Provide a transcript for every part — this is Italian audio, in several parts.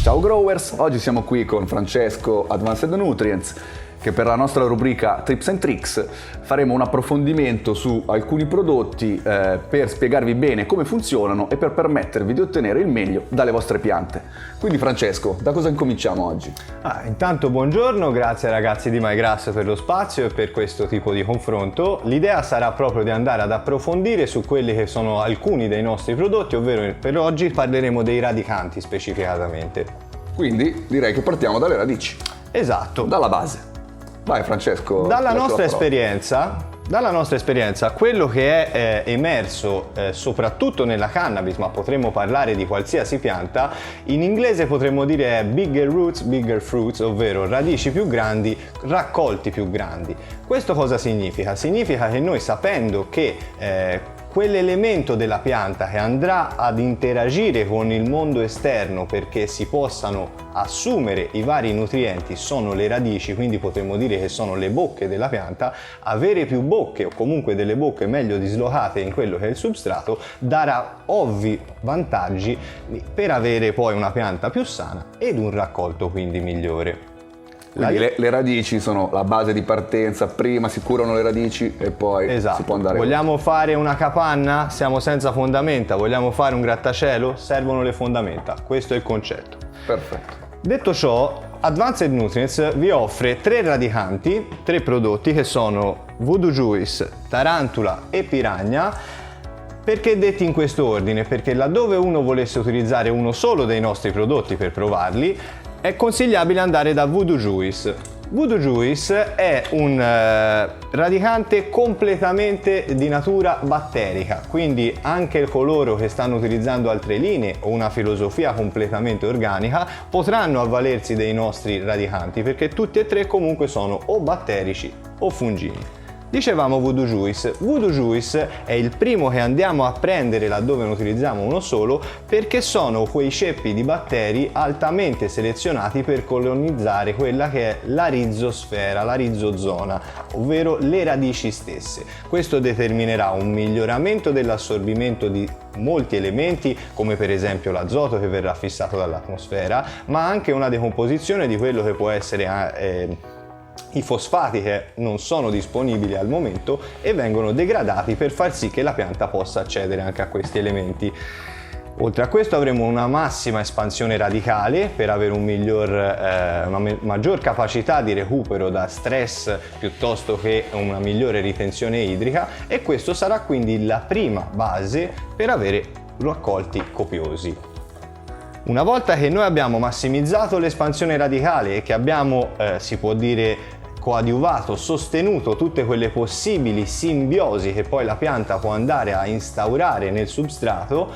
Ciao growers, oggi siamo qui con Francesco Advanced Nutrients che per la nostra rubrica Tips and Tricks faremo un approfondimento su alcuni prodotti per spiegarvi bene come funzionano e per permettervi di ottenere il meglio dalle vostre piante. Quindi Francesco, da cosa incominciamo oggi? Intanto buongiorno, grazie ragazzi di MyGrass per lo spazio e per questo tipo di confronto. L'idea sarà proprio di andare ad approfondire su quelli che sono alcuni dei nostri prodotti, ovvero per oggi parleremo dei radicanti specificatamente. Quindi direi che partiamo dalle radici. Esatto. Dalla base. Vai Francesco. Dalla nostra esperienza, quello che è emerso soprattutto nella cannabis, ma potremmo parlare di qualsiasi pianta, in inglese potremmo dire bigger roots, bigger fruits, ovvero radici più grandi, raccolti più grandi. Questo cosa significa? Significa che noi, sapendo che quell'elemento della pianta che andrà ad interagire con il mondo esterno perché si possano assumere i vari nutrienti sono le radici, quindi potremmo dire che sono le bocche della pianta. Avere più bocche o comunque delle bocche meglio dislocate in quello che è il substrato darà ovvi vantaggi per avere poi una pianta più sana ed un raccolto quindi migliore. Quindi le radici sono la base di partenza, prima si curano le radici e poi si può andare. Vogliamo fare una capanna? Siamo senza fondamenta, vogliamo fare un grattacielo? Servono le fondamenta, questo è il concetto. Perfetto. Detto ciò, Advanced Nutrients vi offre 3 radicanti, 3 prodotti che sono Voodoo Juice, Tarantula e Piranha. Perché detti in questo ordine? Perché laddove uno volesse utilizzare uno solo dei nostri prodotti per provarli, è consigliabile andare da Voodoo Juice. Voodoo Juice è un radicante completamente di natura batterica, quindi anche coloro che stanno utilizzando altre linee o una filosofia completamente organica potranno avvalersi dei nostri radicanti, perché tutti e 3 comunque sono o batterici o fungini. Dicevamo Voodoo Juice. Voodoo Juice è il primo che andiamo a prendere laddove ne utilizziamo uno solo, perché sono quei ceppi di batteri altamente selezionati per colonizzare quella che è la rizosfera, la rizozona, ovvero le radici stesse. Questo determinerà un miglioramento dell'assorbimento di molti elementi, come per esempio l'azoto che verrà fissato dall'atmosfera, ma anche una decomposizione di quello che può essere i fosfati che non sono disponibili al momento e vengono degradati per far sì che la pianta possa accedere anche a questi elementi. Oltre a questo avremo una massima espansione radicale per avere una maggior capacità di recupero da stress piuttosto che una migliore ritenzione idrica, e questo sarà quindi la prima base per avere raccolti copiosi. Una volta che noi abbiamo massimizzato l'espansione radicale e che abbiamo, si può dire, coadiuvato, sostenuto tutte quelle possibili simbiosi che poi la pianta può andare a instaurare nel substrato,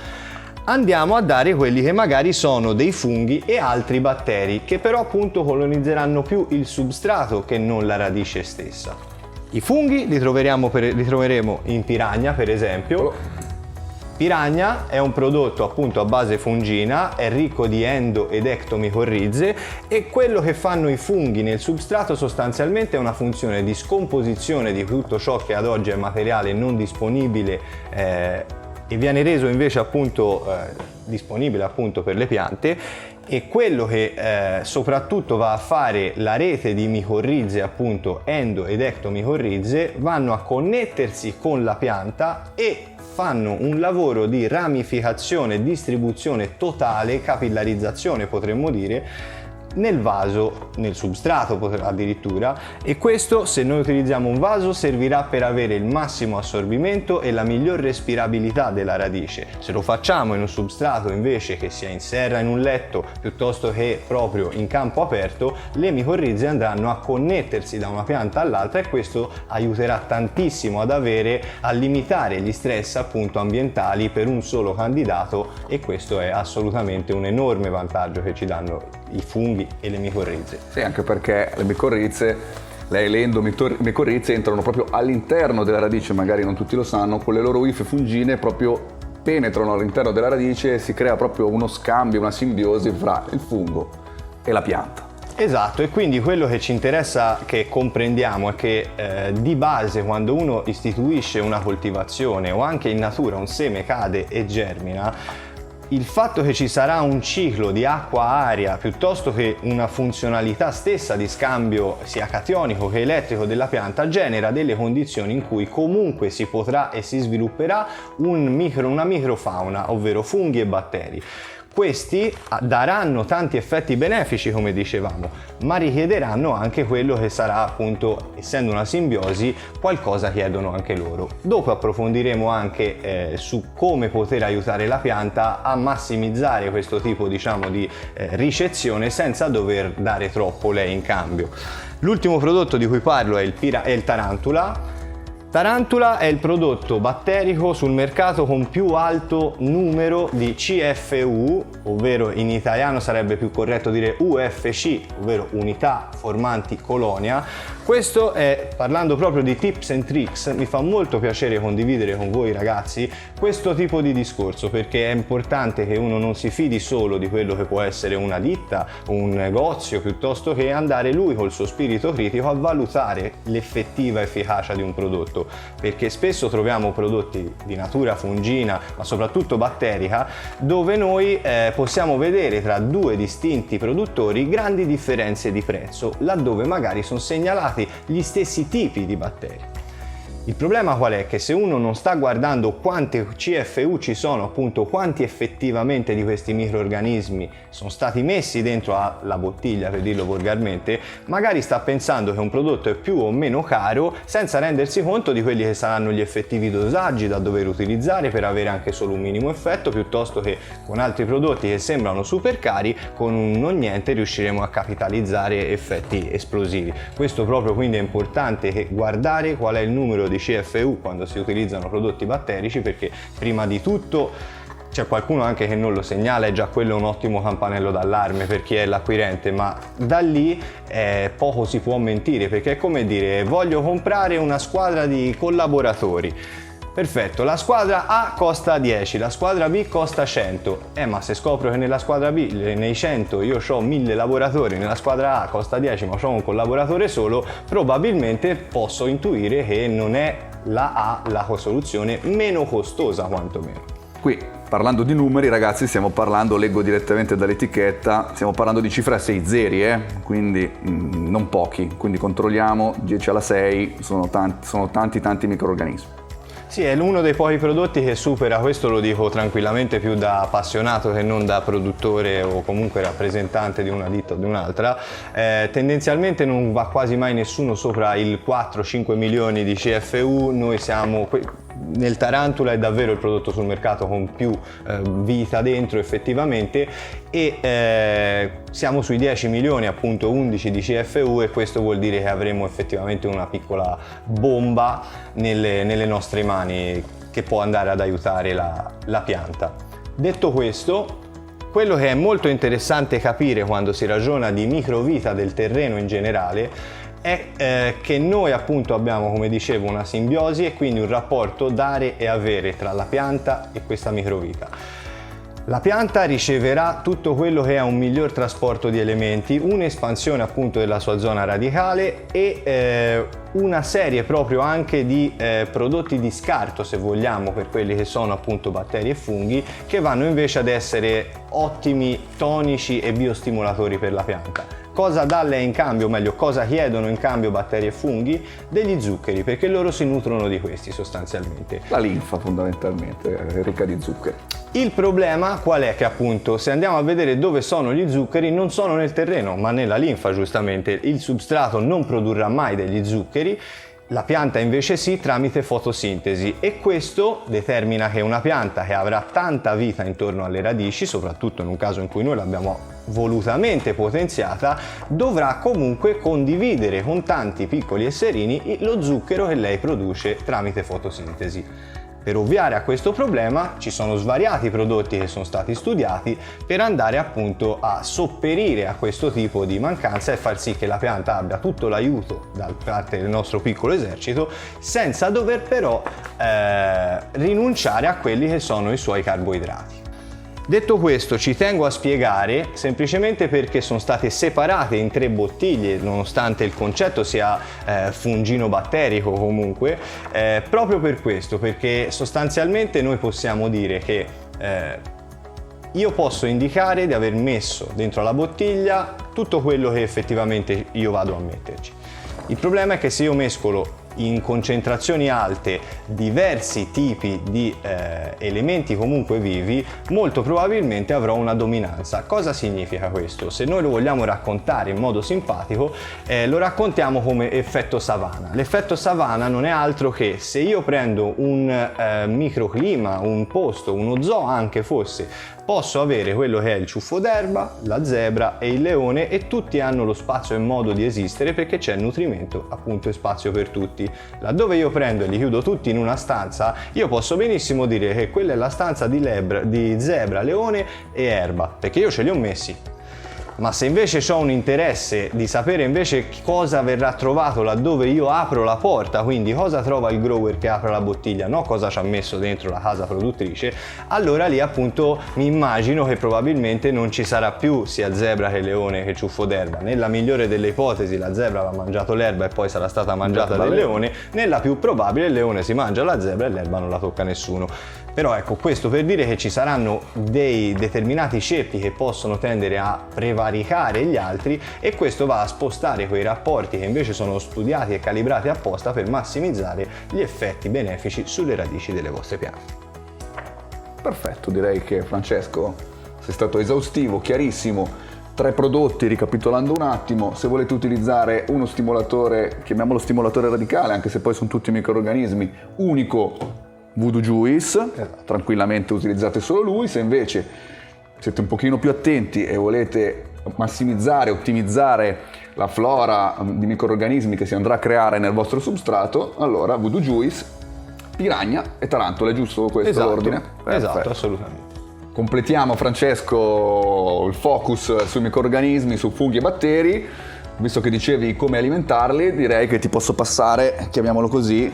andiamo a dare quelli che magari sono dei funghi e altri batteri, che però appunto colonizzeranno più il substrato che non la radice stessa. I funghi li troveremo in Piranha, per esempio. Piranha è un prodotto appunto a base fungina, è ricco di endo ed ectomicorrize, e quello che fanno i funghi nel substrato sostanzialmente è una funzione di scomposizione di tutto ciò che ad oggi è materiale non disponibile e viene reso invece appunto disponibile appunto per le piante. E quello che soprattutto va a fare la rete di micorrize, appunto endo ed ectomicorrize, vanno a connettersi con la pianta e fanno un lavoro di ramificazione, distribuzione totale, capillarizzazione potremmo dire, nel vaso, nel substrato addirittura, e questo, se noi utilizziamo un vaso, servirà per avere il massimo assorbimento e la miglior respirabilità della radice. Se lo facciamo in un substrato invece che sia in serra in un letto piuttosto che proprio in campo aperto, le micorrize andranno a connettersi da una pianta all'altra, e questo aiuterà tantissimo a limitare gli stress appunto ambientali per un solo candidato, e questo è assolutamente un enorme vantaggio che ci danno i funghi e le micorrize. Sì, anche perché le micorrize, le endomicorrize entrano proprio all'interno della radice, magari non tutti lo sanno, con le loro ife fungine proprio penetrano all'interno della radice e si crea proprio uno scambio, una simbiosi fra il fungo e la pianta. Esatto, e quindi quello che ci interessa che comprendiamo è che di base, quando uno istituisce una coltivazione o anche in natura un seme cade e germina, il fatto che ci sarà un ciclo di acqua-aria piuttosto che una funzionalità stessa di scambio sia cationico che elettrico della pianta genera delle condizioni in cui comunque si potrà e si svilupperà una microfauna, ovvero funghi e batteri. Questi daranno tanti effetti benefici, come dicevamo, ma richiederanno anche quello che sarà, appunto, essendo una simbiosi, qualcosa chiedono anche loro. Dopo approfondiremo anche su come poter aiutare la pianta a massimizzare questo tipo, diciamo, di ricezione senza dover dare troppo lei in cambio. L'ultimo prodotto di cui parlo è il Tarantula. Tarantula è il prodotto batterico sul mercato con più alto numero di CFU, ovvero in italiano sarebbe più corretto dire UFC, ovvero unità formanti colonia. Questo è, parlando proprio di tips and tricks, mi fa molto piacere condividere con voi ragazzi questo tipo di discorso, perché è importante che uno non si fidi solo di quello che può essere una ditta, un negozio, piuttosto che andare lui col suo spirito critico a valutare l'effettiva efficacia di un prodotto, perché spesso troviamo prodotti di natura fungina, ma soprattutto batterica, dove noi possiamo vedere tra due distinti produttori grandi differenze di prezzo, laddove magari sono segnalati gli stessi tipi di batteri. Il problema qual è? Che se uno non sta guardando quante CFU ci sono, appunto quanti effettivamente di questi microrganismi sono stati messi dentro alla bottiglia, per dirlo volgarmente, magari sta pensando che un prodotto è più o meno caro senza rendersi conto di quelli che saranno gli effettivi dosaggi da dover utilizzare per avere anche solo un minimo effetto, piuttosto che con altri prodotti che sembrano super cari, con un non niente riusciremo a capitalizzare effetti esplosivi. Questo proprio, quindi è importante guardare qual è il numero di CFU quando si utilizzano prodotti batterici, perché prima di tutto c'è qualcuno anche che non lo segnala, è già quello un ottimo campanello d'allarme per chi è l'acquirente, ma da lì poco si può mentire, perché è come dire voglio comprare una squadra di collaboratori. Perfetto, la squadra A costa 10, la squadra B costa 100, ma se scopro che nella squadra B, nei 100 io ho 1000 lavoratori, nella squadra A costa 10 ma ho un collaboratore solo, probabilmente posso intuire che non è la A la soluzione meno costosa quantomeno. Qui, parlando di numeri ragazzi, stiamo parlando, leggo direttamente dall'etichetta, stiamo parlando di cifre a 6 zeri, quindi non pochi, quindi controlliamo, 10 alla 6 sono tanti microrganismi. Sì, è uno dei pochi prodotti che supera, questo lo dico tranquillamente più da appassionato che non da produttore o comunque rappresentante di una ditta o di un'altra. Tendenzialmente non va quasi mai nessuno sopra il 4-5 milioni di CFU, noi siamo nel Tarantula è davvero il prodotto sul mercato con più vita dentro effettivamente, e siamo sui 10 milioni, appunto 11 di CFU, e questo vuol dire che avremo effettivamente una piccola bomba nelle nostre mani che può andare ad aiutare la pianta. Detto questo, quello che è molto interessante capire quando si ragiona di microvita del terreno in generale è che noi appunto abbiamo, come dicevo, una simbiosi e quindi un rapporto dare e avere tra la pianta e questa microvita. La pianta riceverà tutto quello che è un miglior trasporto di elementi, un'espansione appunto della sua zona radicale e una serie proprio anche di prodotti di scarto, se vogliamo, per quelli che sono appunto batteri e funghi, che vanno invece ad essere ottimi tonici e biostimolatori per la pianta. Cosa dà lei in cambio, o meglio, cosa chiedono in cambio batteri e funghi? Degli zuccheri, perché loro si nutrono di questi sostanzialmente. La linfa fondamentalmente è ricca di zuccheri. Il problema qual è? Che appunto se andiamo a vedere dove sono gli zuccheri, non sono nel terreno ma nella linfa, giustamente. Il substrato non produrrà mai degli zuccheri, la pianta invece sì, tramite fotosintesi, e questo determina che una pianta che avrà tanta vita intorno alle radici, soprattutto in un caso in cui noi l'abbiamo volutamente potenziata, dovrà comunque condividere con tanti piccoli esserini lo zucchero che lei produce tramite fotosintesi. Per ovviare a questo problema ci sono svariati prodotti che sono stati studiati per andare appunto a sopperire a questo tipo di mancanza e far sì che la pianta abbia tutto l'aiuto da parte del nostro piccolo esercito, senza dover però rinunciare a quelli che sono i suoi carboidrati. Detto questo, ci tengo a spiegare, semplicemente perché sono state separate in 3 bottiglie, nonostante il concetto sia fungino-batterico comunque, proprio per questo, perché sostanzialmente noi possiamo dire che io posso indicare di aver messo dentro la bottiglia tutto quello che effettivamente io vado a metterci. Il problema è che se io mescolo in concentrazioni alte diversi tipi di elementi comunque vivi, molto probabilmente avrò una dominanza. Cosa significa questo? Se noi lo vogliamo raccontare in modo simpatico, lo raccontiamo come effetto savana. L'effetto savana non è altro che se io prendo un microclima, un posto, uno zoo anche fosse, posso avere quello che è il ciuffo d'erba, la zebra e il leone, e tutti hanno lo spazio e modo di esistere perché c'è nutrimento appunto e spazio per tutti. Laddove io prendo e li chiudo tutti in una stanza, io posso benissimo dire che quella è la stanza di zebra, leone e erba, perché io ce li ho messi. Ma se invece ho un interesse di sapere invece cosa verrà trovato laddove io apro la porta, quindi cosa trova il grower che apre la bottiglia, no cosa ci ha messo dentro la casa produttrice, allora lì appunto mi immagino che probabilmente non ci sarà più sia zebra che leone che ciuffo d'erba. Nella migliore delle ipotesi la zebra avrà mangiato l'erba e poi sarà stata mangiata dal leone, nella più probabile il leone si mangia la zebra e l'erba non la tocca nessuno. Però ecco, questo per dire che ci saranno dei determinati ceppi che possono tendere a prevaricare gli altri, e questo va a spostare quei rapporti che invece sono studiati e calibrati apposta per massimizzare gli effetti benefici sulle radici delle vostre piante. Perfetto, direi che Francesco sei stato esaustivo, chiarissimo. 3 prodotti, ricapitolando un attimo: se volete utilizzare uno stimolatore, chiamiamolo stimolatore radicale, anche se poi sono tutti microrganismi, unico, Voodoo Juice, tranquillamente utilizzate solo lui. Se invece siete un pochino più attenti e volete massimizzare, ottimizzare la flora di microrganismi che si andrà a creare nel vostro substrato, allora Voodoo Juice, Piranha e Tarantula, è giusto questo l'ordine? Esatto, assolutamente. Completiamo, Francesco, il focus sui microrganismi, su funghi e batteri. Visto che dicevi come alimentarli, direi che ti posso passare, chiamiamolo così,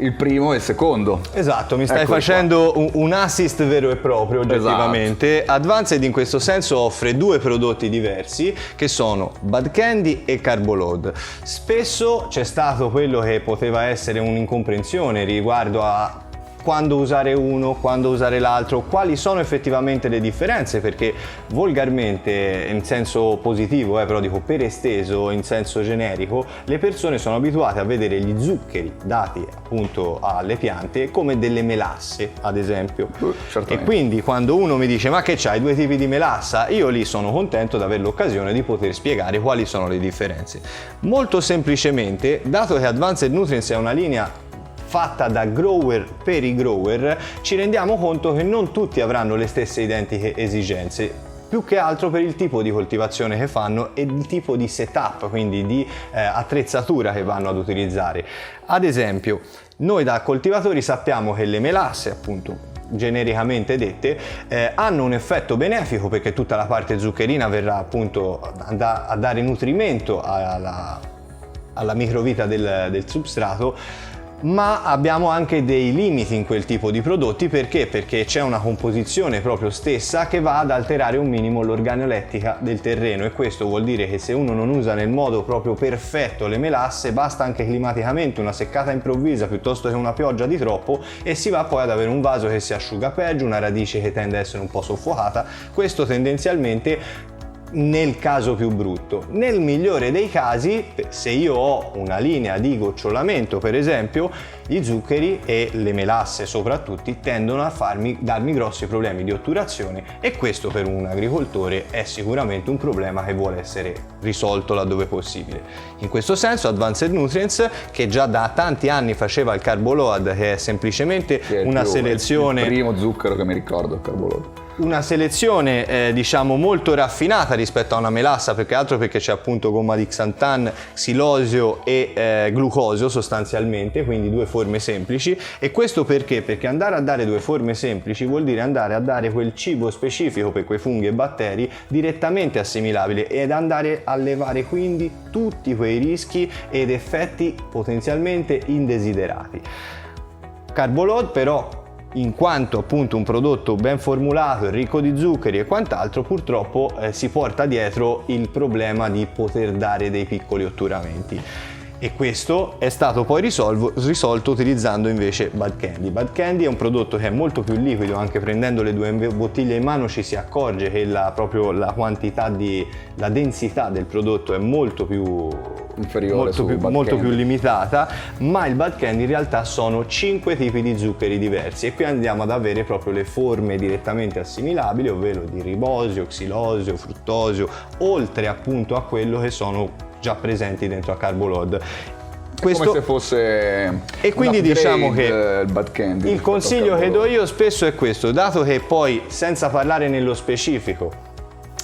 il primo e il secondo. Esatto, mi stai facendo un assist vero e proprio, oggettivamente. Esatto. Advanced in questo senso offre 2 prodotti diversi che sono Bad Candy e Carboload. Spesso c'è stato quello che poteva essere un'incomprensione riguardo a quando usare uno, quando usare l'altro, quali sono effettivamente le differenze, perché volgarmente, in senso positivo, però dico per esteso, in senso generico, le persone sono abituate a vedere gli zuccheri dati appunto alle piante come delle melasse, ad esempio. E quindi quando uno mi dice ma che c'hai 2 tipi di melassa, io lì sono contento di avere l'occasione di poter spiegare quali sono le differenze. Molto semplicemente, dato che Advanced Nutrients è una linea fatta da grower per i grower, ci rendiamo conto che non tutti avranno le stesse identiche esigenze, più che altro per il tipo di coltivazione che fanno e il tipo di setup, quindi di attrezzatura che vanno ad utilizzare. Ad esempio, noi da coltivatori sappiamo che le melasse, appunto genericamente dette, hanno un effetto benefico perché tutta la parte zuccherina verrà appunto a dare nutrimento alla microvita del substrato, ma abbiamo anche dei limiti in quel tipo di prodotti. Perché? Perché c'è una composizione proprio stessa che va ad alterare un minimo l'organolettica del terreno, e questo vuol dire che se uno non usa nel modo proprio perfetto le melasse, basta anche climaticamente una seccata improvvisa piuttosto che una pioggia di troppo e si va poi ad avere un vaso che si asciuga peggio, una radice che tende a essere un po' soffocata. Questo tendenzialmente nel caso più brutto. Nel migliore dei casi, se io ho una linea di gocciolamento per esempio, gli zuccheri e le melasse soprattutto tendono a darmi grossi problemi di otturazione, e questo per un agricoltore è sicuramente un problema che vuole essere risolto laddove possibile. In questo senso Advanced Nutrients, che già da tanti anni faceva il Carboload, che è semplicemente una selezione, il primo zucchero che mi ricordo, il Carboload, una selezione diciamo molto raffinata rispetto a una melassa, perché altro perché c'è appunto gomma di xanthan, xilosio e glucosio sostanzialmente, quindi 2 forme semplici. E questo perché? Perché andare a dare 2 forme semplici vuol dire andare a dare quel cibo specifico per quei funghi e batteri direttamente assimilabile, ed andare a levare quindi tutti quei rischi ed effetti potenzialmente indesiderati. Carboload però, in quanto appunto un prodotto ben formulato, ricco di zuccheri e quant'altro, purtroppo si porta dietro il problema di poter dare dei piccoli otturamenti. E questo è stato poi risolto utilizzando invece Bad Candy. Bad Candy è un prodotto che è molto più liquido, anche prendendo le 2 bottiglie in mano ci si accorge che proprio la quantità la densità del prodotto è molto più inferiore, molto più limitata, ma il Bad Candy in realtà sono 5 tipi di zuccheri diversi e qui andiamo ad avere proprio le forme direttamente assimilabili, ovvero di ribosio, xilosio, fruttosio, oltre appunto a quello che sono già presenti dentro a Carboload. Questo, come se fosse e quindi diciamo che il Bad Candy, il consiglio che do io spesso è questo, dato che poi, senza parlare nello specifico,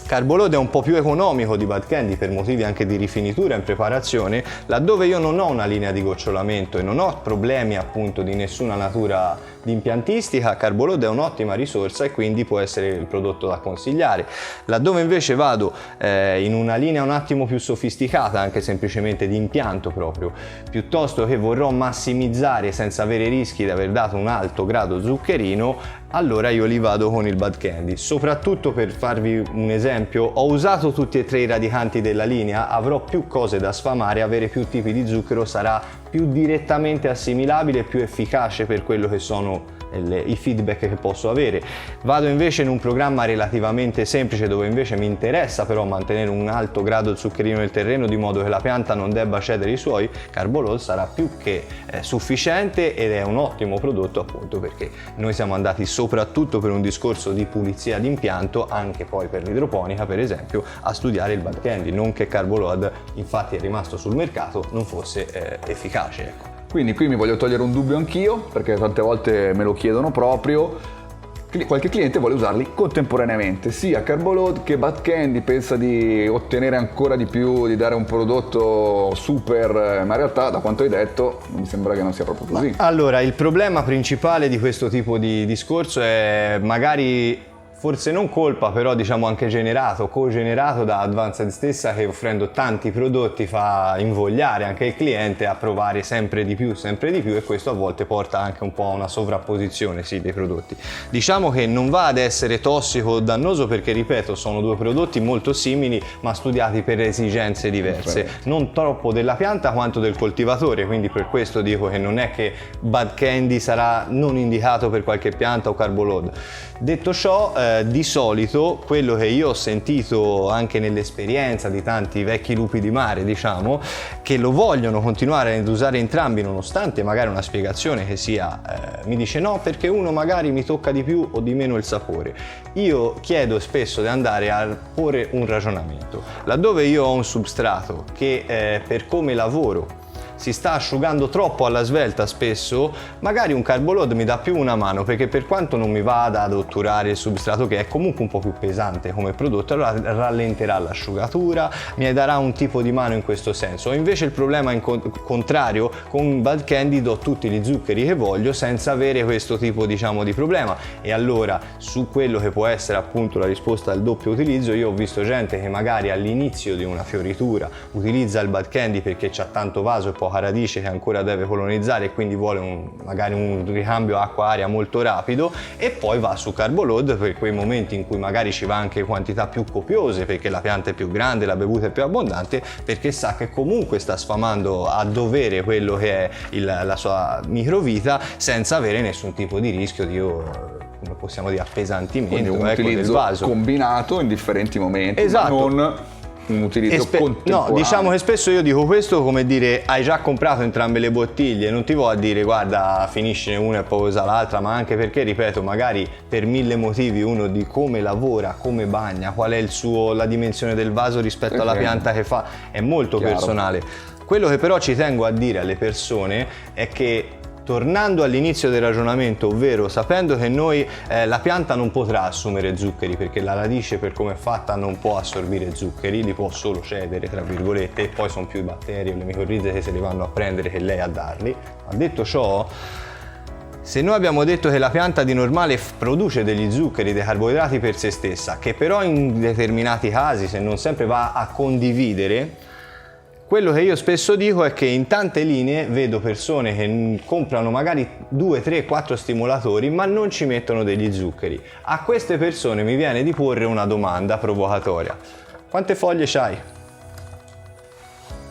Carboload è un po' più economico di Bad Candy per motivi anche di rifinitura in preparazione, laddove io non ho una linea di gocciolamento e non ho problemi appunto di nessuna natura di impiantistica, Carboload è un'ottima risorsa e quindi può essere il prodotto da consigliare. Laddove invece vado in una linea un attimo più sofisticata, anche semplicemente di impianto proprio, piuttosto che vorrò massimizzare senza avere rischi di aver dato un alto grado zuccherino, allora io li vado con il Bad Candy. Soprattutto, per farvi un esempio, ho usato tutti e 3 i radicanti della linea, avrò più cose da sfamare, avere più tipi di zucchero sarà più direttamente assimilabile e più efficace per quello che sono i feedback che posso avere. Vado invece in un programma relativamente semplice, dove invece mi interessa però mantenere un alto grado zuccherino nel terreno, di modo che la pianta non debba cedere i suoi. Carboload sarà più che sufficiente ed è un ottimo prodotto, appunto perché noi siamo andati soprattutto per un discorso di pulizia d'impianto, anche poi per l'idroponica per esempio, a studiare il Bad Candy, non che Carboload infatti è rimasto sul mercato non fosse efficace, ecco. Quindi qui mi voglio togliere un dubbio anch'io, perché tante volte me lo chiedono proprio. Qualche cliente vuole usarli contemporaneamente, sia Carboload che Bad Candy, pensa di ottenere ancora di più, di dare un prodotto super, ma in realtà da quanto hai detto mi sembra che non sia proprio così. Allora, il problema principale di questo tipo di discorso è magari, forse non colpa, però diciamo anche cogenerato da Advanced stessa, che offrendo tanti prodotti fa invogliare anche il cliente a provare sempre di più, e questo a volte porta anche un po' a una sovrapposizione dei prodotti. Diciamo che non va ad essere tossico o dannoso perché, ripeto, sono 2 prodotti molto simili ma studiati per esigenze diverse, non troppo della pianta quanto del coltivatore, quindi per questo dico che non è che Bad Candy sarà non indicato per qualche pianta o Carboload. Detto ciò, di solito quello che io ho sentito anche nell'esperienza di tanti vecchi lupi di mare, diciamo, che lo vogliono continuare ad usare entrambi nonostante magari una spiegazione che sia mi dice no perché uno magari mi tocca di più o di meno il sapore. Io chiedo spesso di andare a porre un ragionamento. Laddove io ho un substrato che per come lavoro si sta asciugando troppo alla svelta spesso, magari un Carboload mi dà più una mano, perché per quanto non mi vada ad otturare il substrato, che è comunque un po' più pesante come prodotto, allora rallenterà l'asciugatura, mi darà un tipo di mano in questo senso. Invece il problema in contrario, con Bad Candy do tutti gli zuccheri che voglio senza avere questo tipo, diciamo, di problema. E allora su quello che può essere appunto la risposta al doppio utilizzo, io ho visto gente che magari all'inizio di una fioritura utilizza il Bad Candy perché c'ha tanto vaso e poca radice che ancora deve colonizzare e quindi vuole magari un ricambio acqua-aria molto rapido, e poi va su Carboload per quei momenti in cui magari ci va anche quantità più copiose perché la pianta è più grande, la bevuta è più abbondante, perché sa che comunque sta sfamando a dovere quello che è la sua microvita senza avere nessun tipo di rischio di come possiamo dire appesantimento. Quindi un utilizzo del vaso combinato in differenti momenti, esatto. ma non un utilizzo contemporaneo. No, diciamo che spesso io dico questo come dire: hai già comprato entrambe le bottiglie, non ti vo a dire guarda finiscine una e poi usa l'altra, ma anche perché, ripeto, magari per 1000 motivi uno di come lavora, come bagna, qual è la dimensione del vaso rispetto alla pianta che fa, è molto personale. Quello che però ci tengo a dire alle persone è che, tornando all'inizio del ragionamento, ovvero sapendo che noi la pianta non potrà assumere zuccheri perché la radice per come è fatta non può assorbire zuccheri, li può solo cedere tra virgolette, e poi sono più i batteri o le micorrize che se li vanno a prendere che lei a darli. Ma detto ciò, se noi abbiamo detto che la pianta di normale produce degli zuccheri, dei carboidrati per se stessa, che però in determinati casi, se non sempre, va a condividere, quello che io spesso dico è che in tante linee vedo persone che comprano magari 2, 3, 4 stimolatori ma non ci mettono degli zuccheri. A queste persone mi viene di porre una domanda provocatoria: quante foglie c'hai?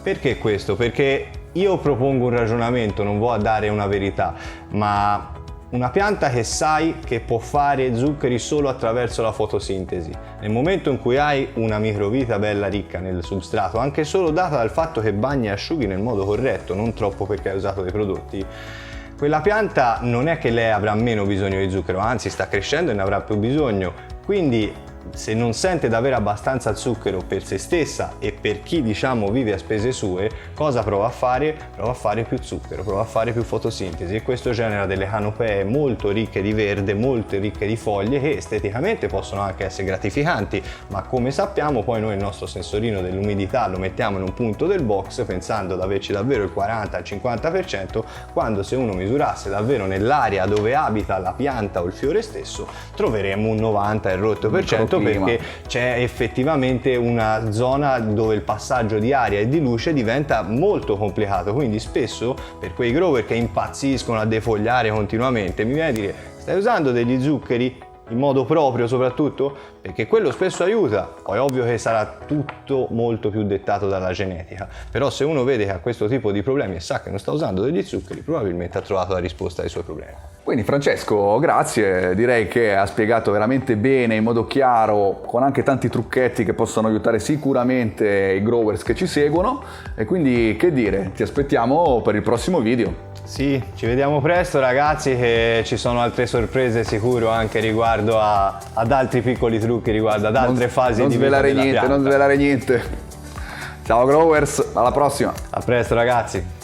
Perché questo? Perché io propongo un ragionamento, non vado a dare una verità, ma una pianta che sai che può fare zuccheri solo attraverso la fotosintesi. Nel momento in cui hai una microvita bella ricca nel substrato, anche solo data dal fatto che bagni e asciughi nel modo corretto, non troppo perché hai usato dei prodotti, quella pianta non è che lei avrà meno bisogno di zucchero, anzi sta crescendo e ne avrà più bisogno. Quindi se non sente di avere abbastanza zucchero per se stessa e per chi diciamo vive a spese sue, cosa prova a fare? Prova a fare più zucchero, prova a fare più fotosintesi, e questo genera delle canopee molto ricche di verde, molto ricche di foglie, che esteticamente possono anche essere gratificanti, ma come sappiamo poi noi il nostro sensorino dell'umidità lo mettiamo in un punto del box pensando di averci davvero il 40-50%, quando se uno misurasse davvero nell'area dove abita la pianta o il fiore stesso troveremo un 90 e rotto per cento, perché c'è effettivamente una zona dove il passaggio di aria e di luce diventa molto complicato. Quindi spesso per quei grower che impazziscono a defogliare continuamente mi viene a dire: stai usando degli zuccheri in modo proprio, soprattutto perché quello spesso aiuta. Poi è ovvio che sarà tutto molto più dettato dalla genetica, però se uno vede che ha questo tipo di problemi e sa che non sta usando degli zuccheri, probabilmente ha trovato la risposta ai suoi problemi. Quindi Francesco, grazie, direi che ha spiegato veramente bene, in modo chiaro, con anche tanti trucchetti che possono aiutare sicuramente i growers che ci seguono, e quindi che dire, ti aspettiamo per il prossimo video. Sì, ci vediamo presto ragazzi, che ci sono altre sorprese sicuro anche riguardo ad altri piccoli trucchi, riguardo ad altre fasi di vita della pianta. Non svelare niente. Ciao growers, alla prossima. A presto ragazzi.